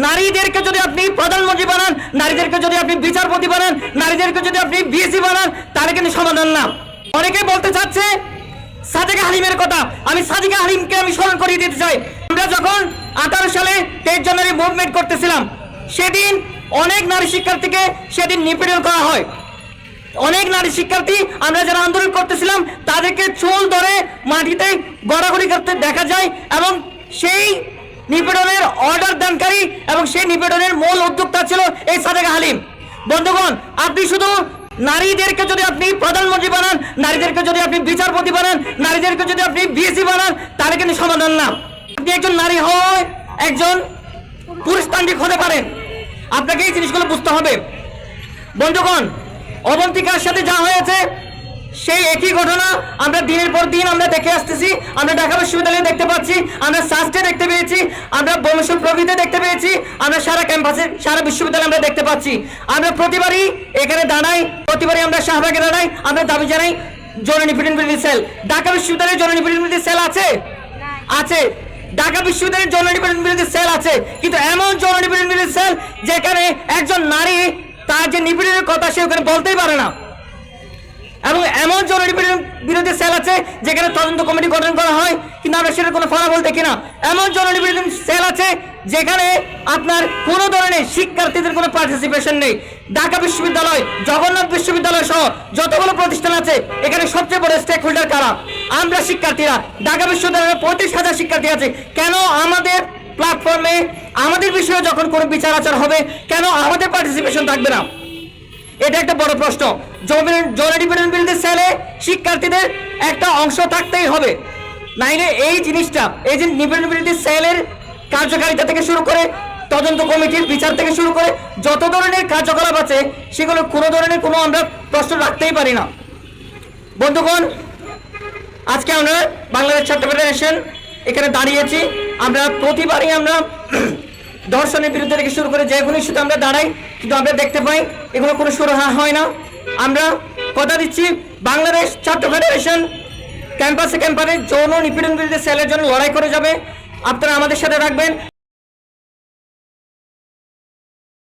নারীদেরকে যদি আপনি প্রধানমন্ত্রী বানান, নারীদেরকে যদি আপনি বিচারপতি বানান, নারীদেরকে যদি আপনি বিএসি বানান, তাহলে কিন্তু সমাধান না। অনেকে বলতে চাচ্ছে সাদিকা হালিমের কথা। আমি সাদিকা হালিমকে আমি স্মরণ করিয়ে দিতে চাই। আমরা যখন 18 সালে 23 জানুয়ারি মুভমেন্ট করতেছিলাম, সেদিন অনেক নারী শিক্ষার্থীকে সেদিন নিপীড়ন করা হয়। অনেক নারী শিক্ষার্থী আমরা যারা আন্দোলন করতেছিলাম তাদেরকে চুল ধরে মাটিতে গড়াগড়ি করতে দেখা যায়, এবং সেই নিপীড়নের অর্ডার দানকারী এবং সেই নিপীড়নের মূল উদ্যোক্তা ছিল এই সাদিকা হালিম। বন্ধুগণ, আপনি শুধু নারীদেরকে যদি আপনি প্রধানমন্ত্রী বানান, নারীদেরকে যদি আপনি বিচারপতি বানান, নারীদেরকে যদি আপনি বিএসি বানান, তাহলে কিন্তু সমাধান না। আপনি একজন নারী হয় একজন পুরুষতান্ত্রিক হতে পারেন, আপনাকে এই জিনিসগুলো বুঝতে হবে। বন্ধুগণ, অবন্তিকার সাথে যা হয়েছে সেই একই ঘটনা আমরা দিনের পর দিন আমরা দেখে আসতেছি। আমরা ঢাকা বিশ্ববিদ্যালয়ে দেখতে পাচ্ছি, আমরা সাস্টে দেখতে পেয়েছি, আমরা বমেশ্বর প্রভৃতিতে দেখতে পেয়েছি, আমরা সারা ক্যাম্পাসে সারা বিশ্ববিদ্যালয়ে আমরা দেখতে পাচ্ছি। আমরা প্রতিবারই এখানে দাঁড়াই, প্রতিবারই আমরা শাহবাগে দাঁড়াই, আমরা দাবি জানাই যৌন নিপীড়ন বিরোধী সেল। ঢাকা বিশ্ববিদ্যালয়ে যৌন নিপীড়ন বিরোধী সেল আছে আছে ঢাকা বিশ্ববিদ্যালয়ের যৌন নিপীড়ন বিরোধী সেল আছে, কিন্তু এমন যৌন নিপীড়ন বিরোধী সেল যেখানে একজন নারী তার যে নিপীড়নের কথা সে ওখানে বলতেই পারে না, এবং এমন যৌন নিপীড়ন বিরোধী সেল আছে যেখানে তদন্ত কমিটি গঠন করা হয় কিন্তু আমরা সেটার কোনো ফলাফল দেখি না। এমন যৌন নিপীড়ন সেল আছে যেখানে আপনার কোনো ধরনের শিক্ষার্থীদের কোনো পার্টিসিপেশন নেই। ঢাকা বিশ্ববিদ্যালয়, জগন্নাথ বিশ্ববিদ্যালয় সহ যতগুলো প্রতিষ্ঠান আছে এখানে সবচেয়ে বড় স্টেক হোল্ডার কারা? আমরা শিক্ষার্থীরা। ঢাকা বিশ্ববিদ্যালয়ে 35,000 শিক্ষার্থী আছে। কেন আমাদের প্ল্যাটফর্মে আমাদের বিষয়ে যখন কোনো বিচার আচার হবে কেন আমাদের পার্টিসিপেশন থাকবে না? এটা একটা বড় প্রশ্ন। যৌন নিপীড়ন বিরোধী সেলে শিক্ষার্থীদের একটা অংশ থাকতেই হবে, নাইলে এই জিনিসটা, এই যে নিপীড়ন বিরোধী সেলের কার্যকারিতা থেকে শুরু করে তদন্ত কমিটির বিচার থেকে শুরু করে যত ধরনের কার্যকলাপ আছে সেগুলো কোনো ধরনের কোনো আমরা প্রশ্ন রাখতেই পারি না। বন্ধুগণ, আজকে আমরা বাংলাদেশ ছাত্র ফেডারেশন এখানে দাঁড়িয়েছি। আমরা প্রতিবারই আমরা ধর্ষণের বিরুদ্ধে থেকে শুরু করে যে কোনো ইস্যুতে আমরা দাঁড়াই, কিন্তু আমরা দেখতে পাই এগুলো কোনো সুরাহা হয় না। আমরা কথা দিচ্ছি বাংলাদেশ ছাত্র ফেডারেশন ক্যাম্পাসে যৌন নিপীড়ন বিরোধী সেলের জন্য লড়াই করে যাবে। আপনারা আমাদের সাথে রাখবেন।